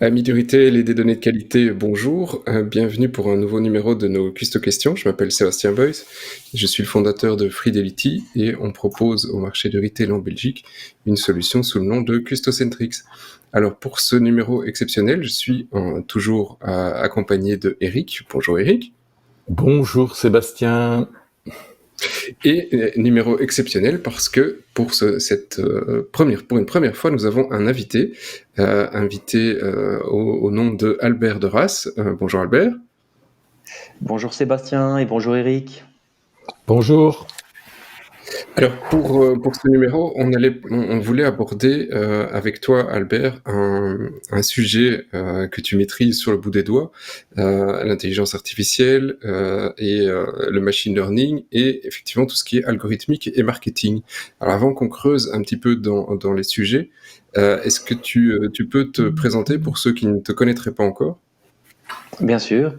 Amis du retail et des données de qualité, bonjour. Bienvenue pour un nouveau numéro de nos Custo Questions. Je m'appelle Sébastien Boyce. Je suis le fondateur de Fridelity et on propose au marché du retail en Belgique une solution sous le nom de Custocentrix. Alors pour ce numéro exceptionnel, je suis toujours accompagné de Eric. Bonjour Eric. Bonjour Sébastien. Et numéro exceptionnel parce que pour une première fois, nous avons un invité au nom de Albert de Raas. Bonjour Albert. Bonjour Sébastien et bonjour Eric. Bonjour. Alors pour ce numéro, on voulait aborder avec toi Albert un sujet que tu maîtrises sur le bout des doigts, l'intelligence artificielle et le machine learning et effectivement tout ce qui est algorithmique et marketing. Alors avant qu'on creuse un petit peu dans les sujets, est-ce que tu peux te présenter pour ceux qui ne te connaîtraient pas encore ? Bien sûr.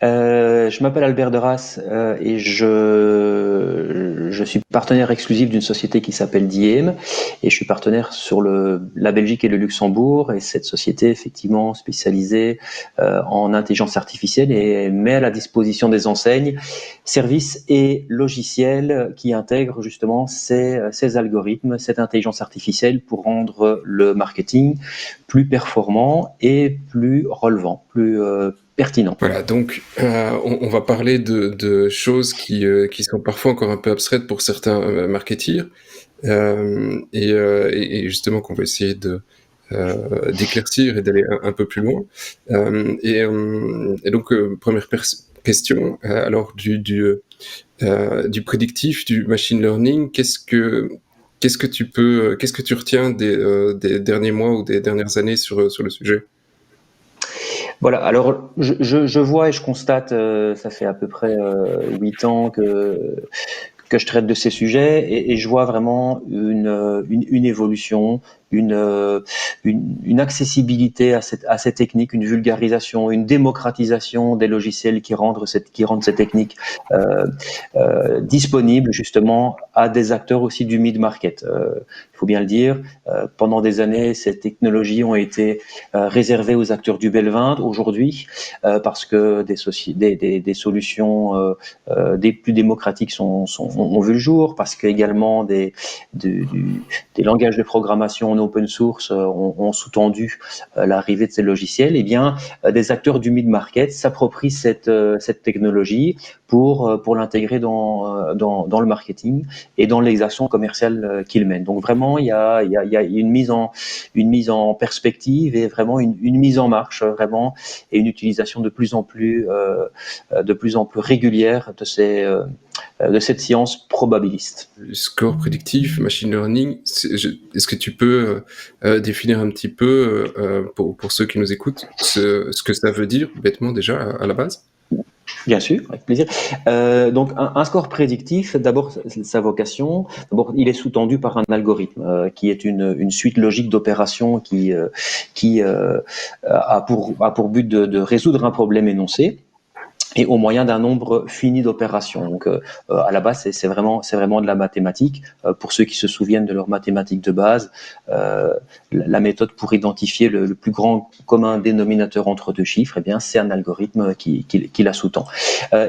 Je m'appelle Albert de Raas et je suis partenaire exclusif d'une société qui s'appelle Diem et je suis partenaire sur la Belgique et le Luxembourg, et cette société effectivement spécialisée en intelligence artificielle et met à la disposition des enseignes services et logiciels qui intègrent justement ces algorithmes, cette intelligence artificielle pour rendre le marketing plus performant et plus relevant, plus pertinent. Voilà, donc on va parler de choses qui sont parfois encore un peu abstraites pour certains marketeers et justement qu'on va essayer d'éclaircir et d'aller un peu plus loin. Et donc première question, alors du prédictif, du machine learning, qu'est-ce que tu retiens des derniers mois ou des dernières années sur le sujet ? Voilà, alors je vois et je constate, ça fait à peu près 8 ans que je traite de ces sujets, et je vois vraiment une évolution, une accessibilité à ces techniques, une vulgarisation, une démocratisation des logiciels qui rendent ces techniques disponibles justement à des acteurs aussi du mid-market. Il faut bien le dire, pendant des années, ces technologies ont été réservées aux acteurs du bel 20 aujourd'hui, parce que des solutions des plus démocratiques ont vu le jour, parce que également des langages de programmation en open source ont sous-tendu l'arrivée de ces logiciels. Et bien, des acteurs du mid-market s'approprient cette technologie pour l'intégrer dans le marketing et dans les actions commerciales qu'ils mènent. Donc vraiment, il y a une mise en perspective et vraiment une mise en marche vraiment, et une utilisation de plus en plus régulière de cette science probabiliste. Score prédictif, machine learning, est-ce que tu peux définir un petit peu, pour ceux qui nous écoutent, ce que ça veut dire, bêtement déjà, à la base ? Bien sûr, avec plaisir. Donc un score prédictif, d'abord sa vocation, d'abord il est sous-tendu par un algorithme qui est une suite logique d'opérations qui a pour but de résoudre un problème énoncé, et au moyen d'un nombre fini d'opérations. Donc, à la base, c'est vraiment de la mathématique. Pour ceux qui se souviennent de leur mathématiques de base, la méthode pour identifier le plus grand commun dénominateur entre deux chiffres, eh bien, c'est un algorithme qui la sous-tend.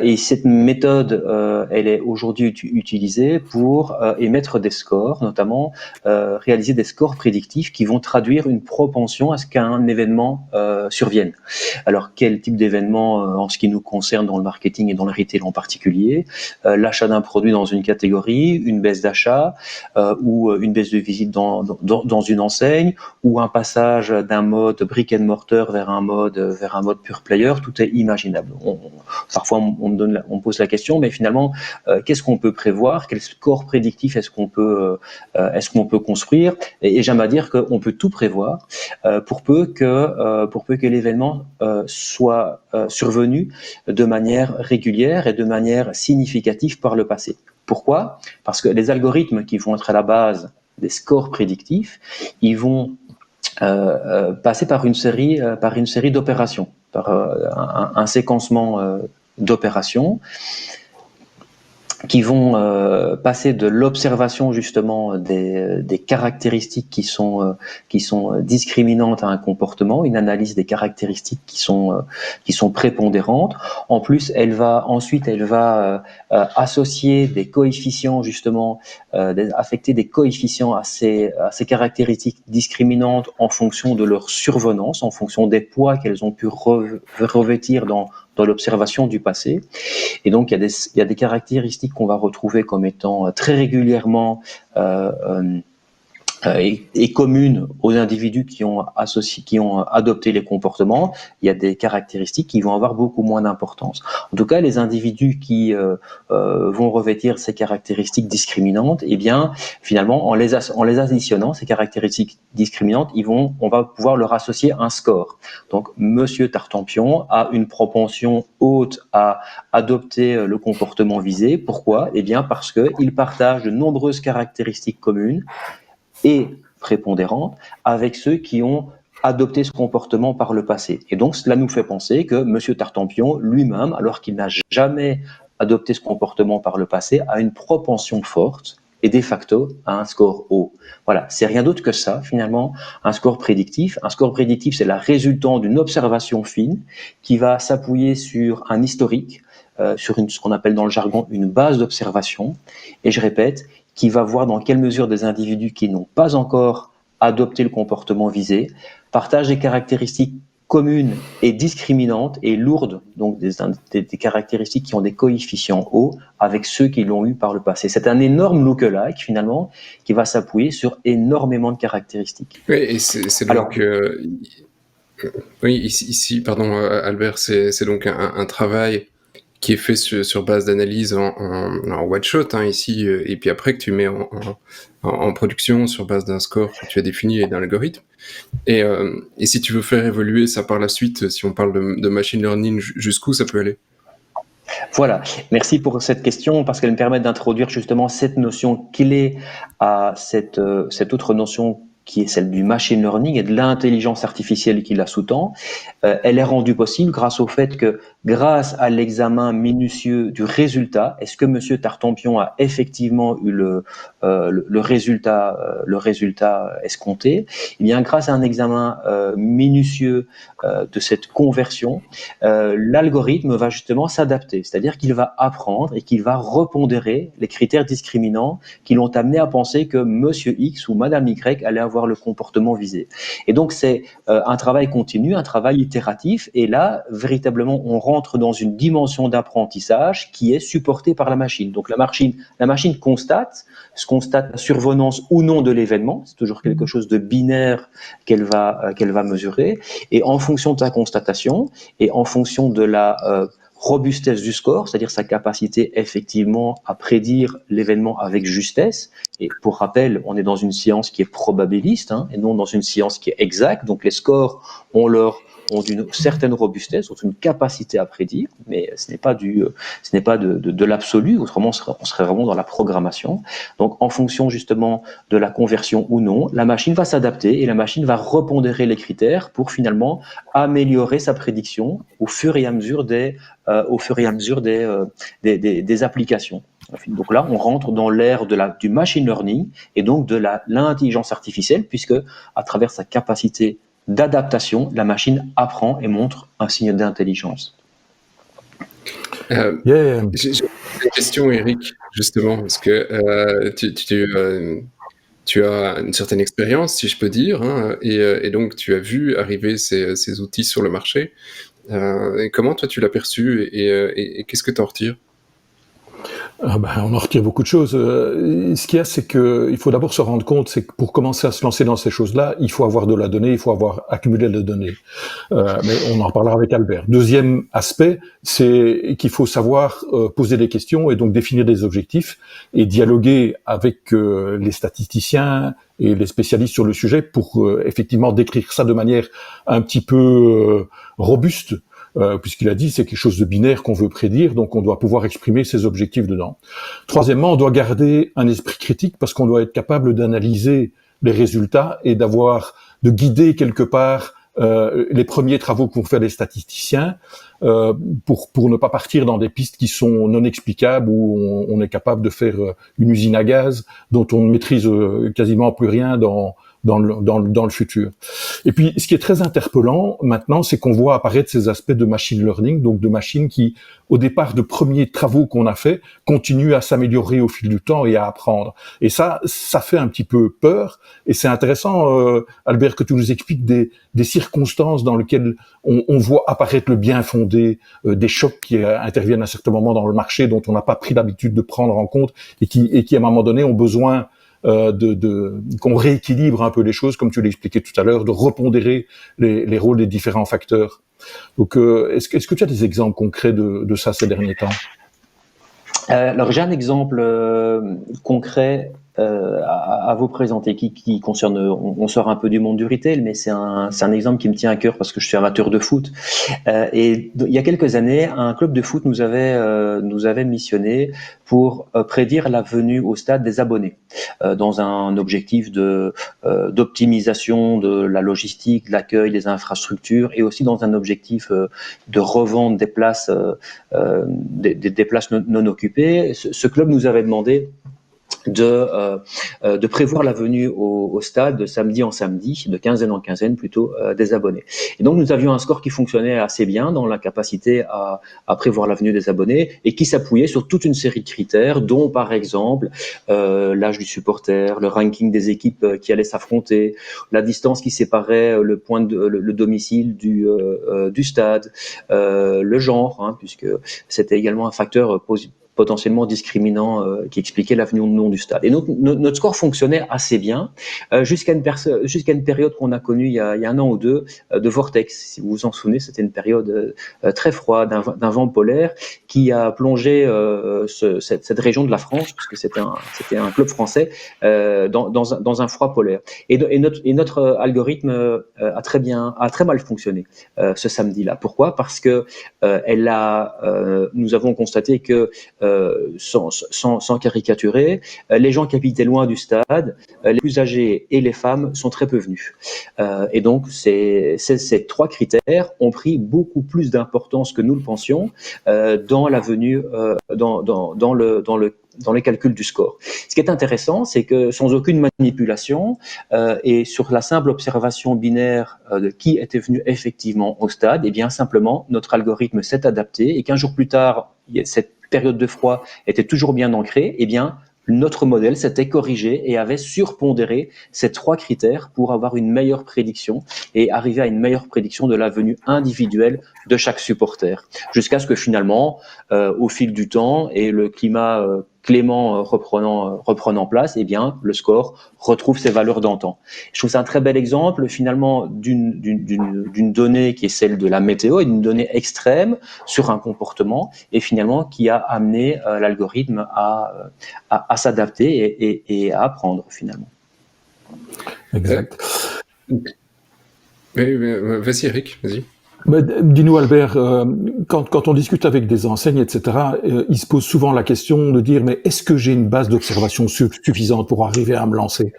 Et cette méthode, elle est aujourd'hui utilisée pour émettre des scores, notamment réaliser des scores prédictifs qui vont traduire une propension à ce qu'un événement survienne. Alors, quel type d'événement en ce qui nous concerne dans le marketing et dans le retail en particulier? L'achat d'un produit dans une catégorie, une baisse d'achat, ou une baisse de visite dans une enseigne, ou un passage d'un mode brick and mortar vers un mode pure player. Tout est imaginable. Parfois on pose la question, mais finalement, qu'est-ce qu'on peut prévoir? Quel score prédictif est-ce qu'on peut construire? Et j'aime à dire qu'on peut tout prévoir, pour peu que l'événement soit survenu de manière régulière et de manière significative par le passé. Pourquoi? Parce que les algorithmes qui vont être à la base des scores prédictifs, ils vont passer par une série d'opérations, par un séquencement d'opérations. qui vont passer de l'observation justement des caractéristiques qui sont discriminantes à un comportement, une analyse des caractéristiques qui sont prépondérantes. En plus, elle va associer des coefficients justement, affecter des coefficients à ces caractéristiques discriminantes en fonction de leur survenance, en fonction des poids qu'elles ont pu revêtir dans l'observation du passé. Et donc, il y a des caractéristiques qu'on va retrouver comme étant très régulièrement et communes aux individus qui ont adopté les comportements. Il y a des caractéristiques qui vont avoir beaucoup moins d'importance. En tout cas, les individus qui vont revêtir ces caractéristiques discriminantes, eh bien, finalement, en les additionnant, ces caractéristiques discriminantes, on va pouvoir leur associer un score. Donc, Monsieur Tartampion a une propension haute à adopter le comportement visé. Pourquoi ? Eh bien, parce qu'il partage de nombreuses caractéristiques communes et prépondérante avec ceux qui ont adopté ce comportement par le passé. Et donc, cela nous fait penser que M. Tartampion lui-même, alors qu'il n'a jamais adopté ce comportement par le passé, a une propension forte et de facto a un score haut. Voilà, c'est rien d'autre que ça, finalement, un score prédictif. Un score prédictif, c'est la résultante d'une observation fine qui va s'appuyer sur un historique, sur ce qu'on appelle dans le jargon une base d'observation. Et je répète, qui va voir dans quelle mesure des individus qui n'ont pas encore adopté le comportement visé partagent des caractéristiques communes et discriminantes et lourdes, donc des caractéristiques qui ont des coefficients hauts avec ceux qui l'ont eu par le passé. C'est un énorme lookalike, finalement, qui va s'appuyer sur énormément de caractéristiques. Oui, et c'est donc... oui, ici, pardon, Albert, c'est donc un travail qui est fait sur base d'analyse en one shot ici, et puis après que tu mets en production sur base d'un score que tu as défini et d'un algorithme. Et si tu veux faire évoluer ça par la suite, si on parle de machine learning, jusqu'où ça peut aller ? Voilà, merci pour cette question parce qu'elle me permet d'introduire justement cette notion clé à cette autre notion qui est celle du machine learning et de l'intelligence artificielle qui la sous-tend. Elle est rendue possible grâce au fait que, grâce à l'examen minutieux du résultat, est-ce que Monsieur Tartampion a effectivement eu le résultat escompté ? Eh bien, grâce à un examen minutieux de cette conversion, l'algorithme va justement s'adapter, c'est-à-dire qu'il va apprendre et qu'il va repondérer les critères discriminants qui l'ont amené à penser que Monsieur X ou Madame Y allait avoir le comportement visé. Et donc, c'est un travail continu, un travail itératif, et là, véritablement, on rentre dans une dimension d'apprentissage qui est supportée par la machine. Donc, la machine constate la survenance ou non de l'événement, c'est toujours quelque chose de binaire qu'elle va mesurer, et en fonction de sa constatation, et en fonction de la robustesse du score, c'est-à-dire sa capacité effectivement à prédire l'événement avec justesse. Et pour rappel, on est dans une science qui est probabiliste et non dans une science qui est exacte. Donc les scores ont une certaine robustesse, ont une capacité à prédire, mais ce n'est pas de l'absolu. Autrement, on serait vraiment dans la programmation. Donc en fonction justement de la conversion ou non, la machine va s'adapter et la machine va repondérer les critères pour finalement améliorer sa prédiction au fur et à mesure des applications. Donc là, on rentre dans l'ère du machine learning et donc de l'intelligence artificielle, puisque à travers sa capacité d'adaptation, la machine apprend et montre un signe d'intelligence. Yeah. J'ai une question, Eric, justement, parce que tu as une certaine expérience, si je peux dire, et donc tu as vu arriver ces outils sur le marché. Et comment toi tu l'as perçu et qu'est-ce que tu en retires ? On en retire beaucoup de choses. Ce qu'il y a, c'est que il faut d'abord se rendre compte, c'est que pour commencer à se lancer dans ces choses-là, il faut avoir de la donnée, il faut avoir accumulé de la donnée. Mais on en reparlera avec Albert. Deuxième aspect, c'est qu'il faut savoir poser des questions et donc définir des objectifs et dialoguer avec les statisticiens et les spécialistes sur le sujet pour effectivement décrire ça de manière un petit peu robuste. Puisqu'il a dit c'est quelque chose de binaire qu'on veut prédire, donc on doit pouvoir exprimer ses objectifs dedans. Troisièmement, on doit garder un esprit critique parce qu'on doit être capable d'analyser les résultats et de guider quelque part les premiers travaux que vont faire les statisticiens pour ne pas partir dans des pistes qui sont non explicables, où on est capable de faire une usine à gaz dont on ne maîtrise quasiment plus rien dans le futur. Et puis, ce qui est très interpellant maintenant, c'est qu'on voit apparaître ces aspects de machine learning, donc de machines qui, au départ de premiers travaux qu'on a fait, continuent à s'améliorer au fil du temps et à apprendre. Et ça fait un petit peu peur. Et c'est intéressant, Albert, que tu nous expliques des circonstances dans lesquelles on voit apparaître le bien fondé, des chocs qui interviennent à certains moments dans le marché dont on n'a pas pris l'habitude de prendre en compte et qui à un moment donné ont besoin qu'on rééquilibre un peu les choses, comme tu l'expliquais tout à l'heure, de repondérer les rôles des différents facteurs. Donc, est-ce que tu as des exemples concrets de ça ces derniers temps? Alors, j'ai un exemple concret à vous présenter qui concerne, on sort un peu du monde du retail, mais c'est un exemple qui me tient à cœur parce que je suis amateur de foot. Et il y a quelques années, un club de foot nous avait missionné pour prédire la venue au stade des abonnés dans un objectif d'optimisation de la logistique, de l'accueil, des infrastructures, et aussi dans un objectif de revente des places, des places non occupées. Ce club nous avait demandé de prévoir la venue au stade de samedi en samedi, de quinzaine en quinzaine plutôt, des abonnés. Et donc nous avions un score qui fonctionnait assez bien dans la capacité à prévoir la venue des abonnés et qui s'appuyait sur toute une série de critères, dont par exemple l'âge du supporter, le ranking des équipes qui allaient s'affronter, la distance qui séparait le domicile du stade, le genre, hein, puisque c'était également un facteur potentiellement discriminant qui expliquait l'avenue ou non du stade. Et donc notre score fonctionnait assez bien jusqu'à une période qu'on a connue il y a un an ou deux de vortex. Si vous vous en souvenez, c'était une période très froide, d'un vent polaire qui a plongé cette région de la France, puisque c'était un club français, dans un froid polaire. Et notre algorithme a très mal fonctionné ce samedi-là. Pourquoi ? Parce que nous avons constaté que sans caricaturer, les gens qui habitaient loin du stade, les plus âgés et les femmes sont très peu venus. Et donc, ces trois critères ont pris beaucoup plus d'importance que nous le pensions dans la venue, dans les calculs du score. Ce qui est intéressant, c'est que sans aucune manipulation et sur la simple observation binaire de qui était venu effectivement au stade, et bien simplement notre algorithme s'est adapté et 15 jours plus tard, cette période de froid était toujours bien ancrée, et bien notre modèle s'était corrigé et avait surpondéré ces trois critères pour avoir une meilleure prédiction et arriver à une meilleure prédiction de la venue individuelle de chaque supporter. Jusqu'à ce que finalement, au fil du temps et le climat clément reprenant place, eh bien, le score retrouve ses valeurs d'antan. Je trouve ça un très bel exemple finalement d'une donnée qui est celle de la météo et d'une donnée extrême sur un comportement et finalement qui a amené l'algorithme à s'adapter et à apprendre finalement. Exact. Vas-y Eric, vas-y. Dis-nous Albert, quand on discute avec des enseignes, etc., ils se posent souvent la question de dire mais est-ce que j'ai une base d'observation suffisante pour arriver à me lancer ?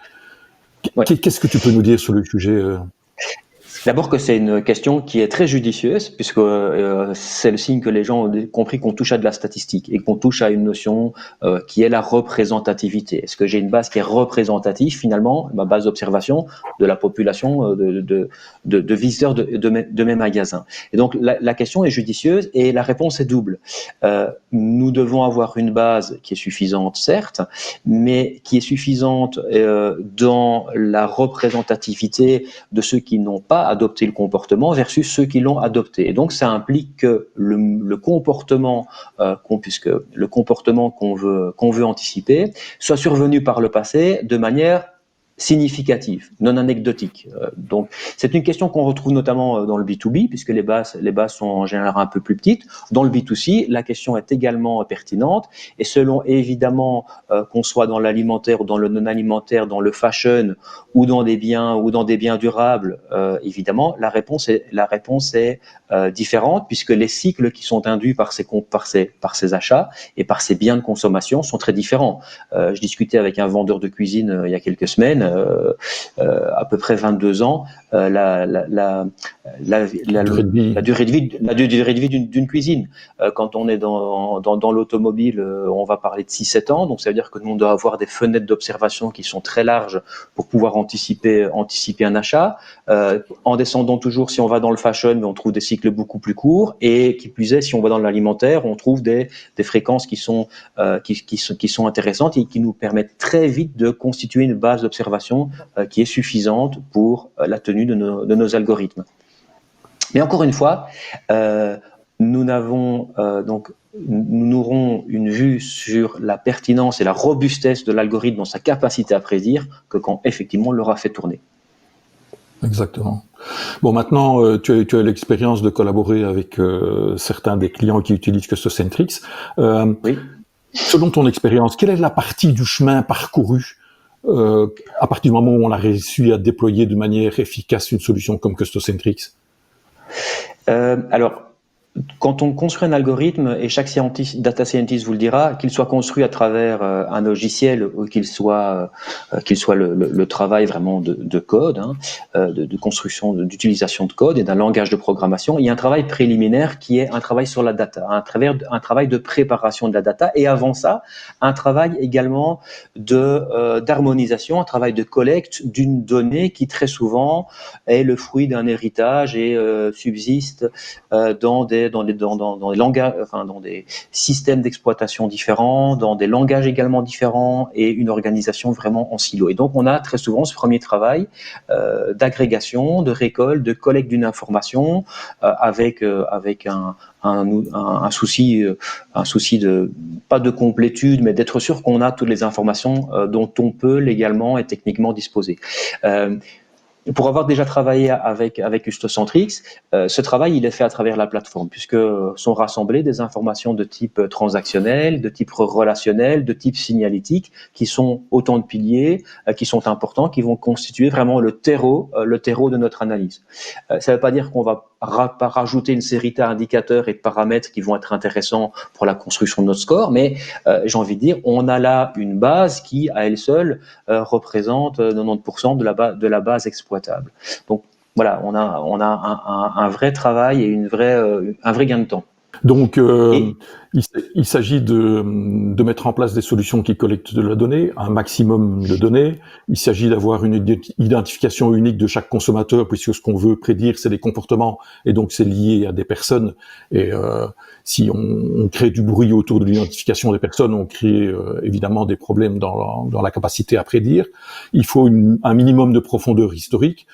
Ouais. Qu'est-ce que tu peux nous dire sur le sujet D'abord que c'est une question qui est très judicieuse puisque c'est le signe que les gens ont compris qu'on touche à de la statistique et qu'on touche à une notion qui est la représentativité. Est-ce que j'ai une base qui est représentative finalement, ma base d'observation de la population de visiteurs de mes magasins. Et donc la question est judicieuse et la réponse est double. Nous devons avoir une base qui est suffisante certes, mais qui est suffisante dans la représentativité de ceux qui n'ont pas adopté le comportement versus ceux qui l'ont adopté. Et donc, ça implique que le comportement, puisque le comportement qu'on veut anticiper, soit survenu par le passé de manière significative, non anecdotique. Donc, c'est une question qu'on retrouve notamment dans le B2B, puisque les bases sont en général un peu plus petites. Dans le B2C, la question est également pertinente, et selon évidemment qu'on soit dans l'alimentaire ou dans le non-alimentaire, dans le fashion ou dans des biens durables, évidemment, la réponse est différente, puisque les cycles qui sont induits par ces achats et par ces biens de consommation sont très différents. Je discutais avec un vendeur de cuisine il y a quelques semaines. à peu près 22 ans, la Durée de vie. durée de vie d'une cuisine. Quand on est dans l'automobile, on va parler de 6-7 ans, donc ça veut dire que nous on doit avoir des fenêtres d'observation qui sont très larges pour pouvoir anticiper un achat. En descendant toujours, si on va dans le fashion, on trouve des cycles beaucoup plus courts, et qui plus est, si on va dans l'alimentaire, on trouve des fréquences qui sont intéressantes et qui nous permettent très vite de constituer une base d'observation qui est suffisante pour la tenue de nos algorithmes. Mais encore une fois, nous n'aurons une vue sur la pertinence et la robustesse de l'algorithme dans sa capacité à prédire que quand effectivement on l'aura fait tourner. Exactement. Bon, maintenant, tu as l'expérience de collaborer avec certains des clients qui utilisent Custocentrix. Oui. Selon ton expérience, quelle est la partie du chemin parcouru à partir du moment où on a réussi à déployer de manière efficace une solution comme Custocentrix? Alors, quand on construit un algorithme, et chaque data scientist vous le dira, qu'il soit construit à travers un logiciel ou qu'il soit le travail vraiment de code, de construction, d'utilisation de code et d'un langage de programmation, il y a un travail préliminaire qui est un travail sur la data, un travail de préparation de la data, et avant ça, un travail également d'harmonisation, un travail de collecte d'une donnée qui très souvent est le fruit d'un héritage et subsiste dans des langages, dans des systèmes d'exploitation différents, dans des langages également différents, et une organisation vraiment en silo. Et donc, on a très souvent ce premier travail d'agrégation, de récolte, de collecte d'une information, avec un souci de pas de complétude, mais d'être sûr qu'on a toutes les informations dont on peut légalement et techniquement disposer. Pour avoir déjà travaillé avec Custocentrix, ce travail il est fait à travers la plateforme, puisque sont rassemblées des informations de type transactionnel, de type relationnel, de type signalétique, qui sont autant de piliers qui sont importants, qui vont constituer vraiment le terreau de notre analyse. Ça ne veut pas dire qu'on va pas rajouter une série d'indicateurs et de paramètres qui vont être intéressants pour la construction de notre score, mais j'ai envie de dire, on a là une base qui, à elle seule, représente 90% de la base exploitable. Donc voilà, on a un vrai travail et un vrai gain de temps. Donc, il s'agit de mettre en place des solutions qui collectent de la donnée, un maximum de données. Il s'agit d'avoir une identification unique de chaque consommateur, puisque ce qu'on veut prédire, c'est des comportements, et donc c'est lié à des personnes. Et si on crée du bruit autour de l'identification des personnes, on crée évidemment des problèmes dans la capacité à prédire. Il faut un minimum de profondeur historique.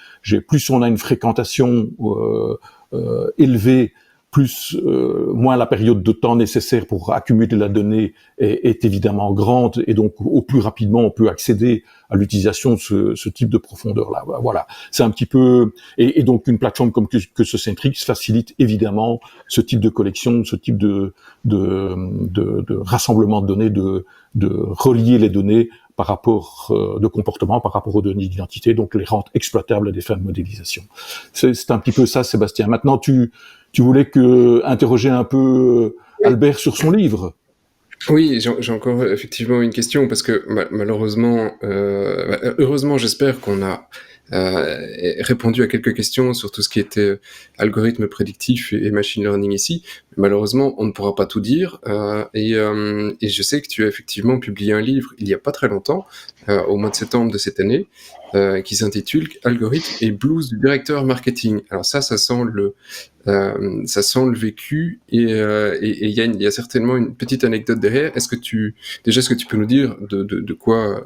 Plus on a une fréquentation élevée, moins la période de temps nécessaire pour accumuler la donnée est évidemment grande, et donc au plus rapidement on peut accéder à l'utilisation de ce type de profondeur-là. Voilà, c'est un petit peu, et donc une plateforme comme Custocentrix facilite évidemment ce type de collection, ce type de rassemblement de données, de relier les données par rapport de comportement, par rapport aux données d'identité, donc les rendre exploitables à des fins de modélisation. C'est un petit peu ça, Sébastien. Maintenant, tu voulais interroger un peu Albert sur son livre. Oui, j'ai encore effectivement une question, parce que malheureusement, heureusement, j'espère qu'on a répondu à quelques questions sur tout ce qui était algorithme prédictif et machine learning ici. Malheureusement, on ne pourra pas tout dire, et je sais que tu as effectivement publié un livre il y a pas très longtemps, au mois de septembre de cette année, qui s'intitule Algorithme et blues du directeur marketing. Alors ça sent le vécu, et il y a certainement une petite anecdote derrière. Est-ce que tu peux nous dire de quoi,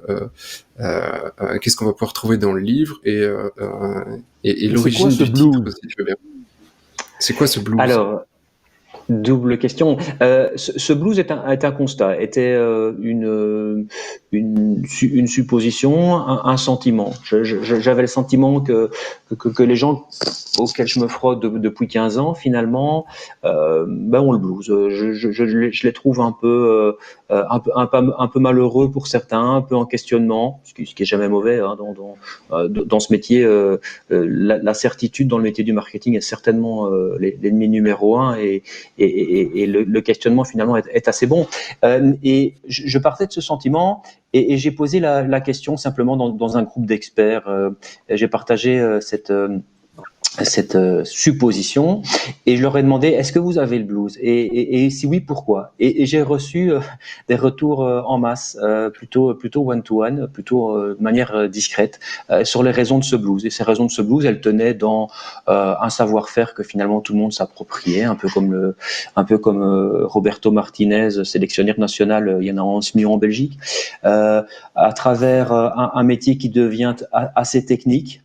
qu'est-ce qu'on va pouvoir trouver dans le livre, et l'origine du titre, si tu veux bien. C'est quoi ce blues? Alors, double question. Ce blues est un constat, était une supposition, un sentiment. J'avais le sentiment que les gens auxquels je me frotte depuis 15 ans, finalement, ont le blues. Je les trouve un peu malheureux pour certains, un peu en questionnement, ce qui est jamais mauvais dans ce métier. La certitude dans le métier du marketing est certainement l'ennemi numéro 1, et et le questionnement finalement est assez bon. Et je partais de ce sentiment et j'ai posé la question simplement dans un groupe d'experts. J'ai partagé cette supposition et je leur ai demandé est-ce que vous avez le blues et si oui pourquoi et j'ai reçu des retours en masse plutôt one-to-one, plutôt de manière discrète sur les raisons de ce blues. Et ces raisons de ce blues, elles tenaient dans un savoir-faire que finalement tout le monde s'appropriait, un peu comme Roberto Martinez, sélectionneur national, il y en a 11 millions en Belgique, à travers un métier qui devient assez technique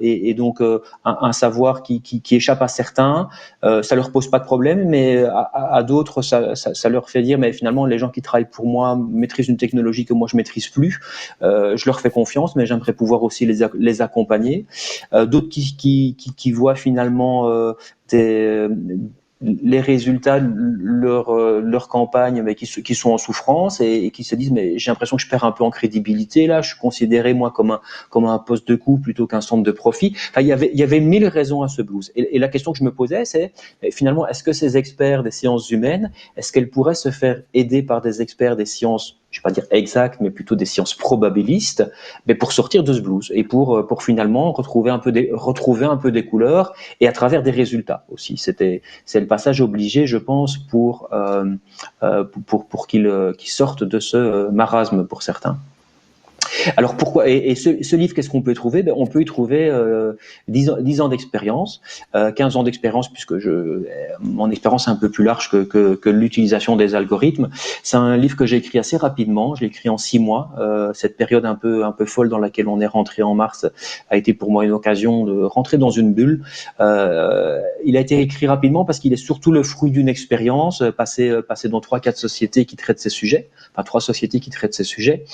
et donc un savoir qui échappe à certains, ça leur pose pas de problème, mais à d'autres, ça leur fait dire, mais finalement, les gens qui travaillent pour moi maîtrisent une technologie que moi je maîtrise plus. Je leur fais confiance, mais j'aimerais pouvoir aussi les accompagner. D'autres qui voient finalement les résultats de leur campagne, mais qui sont en souffrance et qui se disent mais j'ai l'impression que je perds un peu en crédibilité là, je suis considéré moi comme un poste de coût plutôt qu'un centre de profit. Enfin, il y avait 1000 raisons à ce blues. Et la question que je me posais, c'est finalement est-ce que ces experts des sciences humaines, est-ce qu'elles pourraient se faire aider par des experts des sciences, je ne vais pas dire exactes, mais plutôt des sciences probabilistes, mais pour sortir de ce blues et pour finalement retrouver un peu des couleurs et à travers des résultats aussi. C'est le passage obligé, je pense, pour qu'ils sortent de ce marasme pour certains. Alors pourquoi et ce livre, qu'est-ce qu'on peut y trouver? On peut y trouver 10 ans d'expérience, 15 ans d'expérience, puisque mon expérience est un peu plus large que l'utilisation des algorithmes. C'est un livre que j'ai écrit assez rapidement, je l'ai écrit en 6 mois. Cette période un peu folle dans laquelle on est rentré en mars a été pour moi une occasion de rentrer dans une bulle. Il a été écrit rapidement parce qu'il est surtout le fruit d'une expérience passée dans 3-4 sociétés qui traitent ces sujets, enfin 3 sociétés qui traitent ces sujets.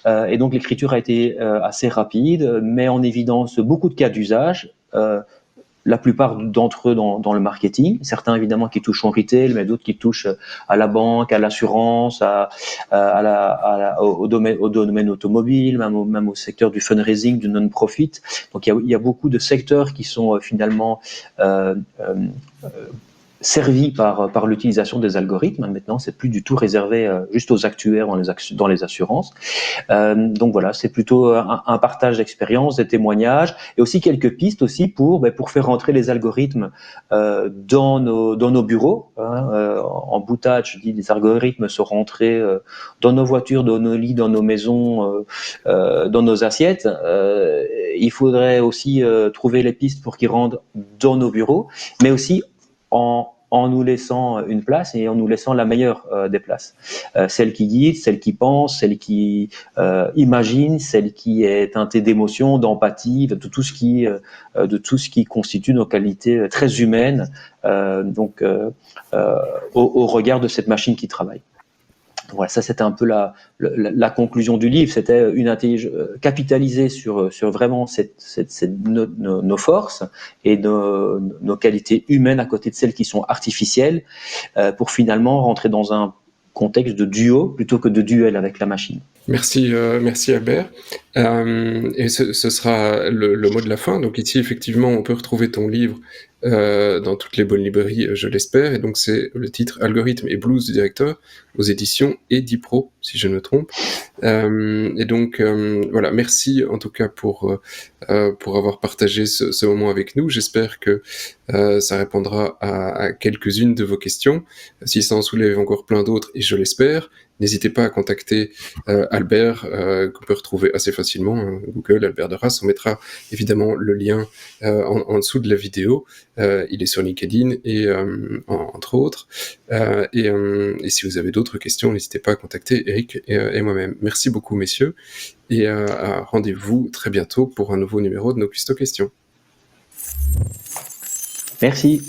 Et donc l'écriture a été assez rapide, met en évidence beaucoup de cas d'usage, la plupart d'entre eux dans le marketing, certains évidemment qui touchent au retail, mais d'autres qui touchent à la banque, à l'assurance, au domaine automobile, même au secteur du fundraising, du non-profit. Donc il y a beaucoup de secteurs qui sont finalement servi par l'utilisation des algorithmes. Maintenant, c'est plus du tout réservé juste aux actuaires dans les assurances. Donc voilà, c'est plutôt un partage d'expériences, des témoignages, et aussi quelques pistes aussi pour faire rentrer les algorithmes dans nos bureaux. En boutade, je dis, les algorithmes sont rentrés dans nos voitures, dans nos lits, dans nos maisons, dans nos assiettes. Il faudrait aussi trouver les pistes pour qu'ils rentrent dans nos bureaux, mais aussi en nous laissant une place et en nous laissant la meilleure des places. Celle qui guide, celle qui pense, celle qui imagine, celle qui est teintée d'émotion, d'empathie, de tout ce qui constitue nos qualités très humaines, au regard de cette machine qui travaille. Voilà, ça c'était un peu la conclusion du livre. C'était une intelligence capitaliser sur vraiment nos forces et nos qualités humaines à côté de celles qui sont artificielles, pour finalement rentrer dans un contexte de duo plutôt que de duel avec la machine. Merci Albert. Et ce sera le mot de la fin. Donc ici, effectivement, on peut retrouver ton livre dans toutes les bonnes librairies, je l'espère. Et donc c'est le titre Algorithme et blues du directeur aux éditions Edipro, si je ne me trompe. Et donc voilà, merci en tout cas pour avoir partagé ce moment avec nous. J'espère que ça répondra à quelques-unes de vos questions. Si ça en soulève encore plein d'autres, et je l'espère, n'hésitez pas à contacter Albert, qu'on peut retrouver assez facilement, Google, Albert de Rass. On mettra évidemment le lien en dessous de la vidéo. Il est sur LinkedIn et entre autres. Et si vous avez d'autres questions, n'hésitez pas à contacter Eric et moi-même. Merci beaucoup, messieurs, et rendez-vous très bientôt pour un nouveau numéro de nos Custo Questions. Merci.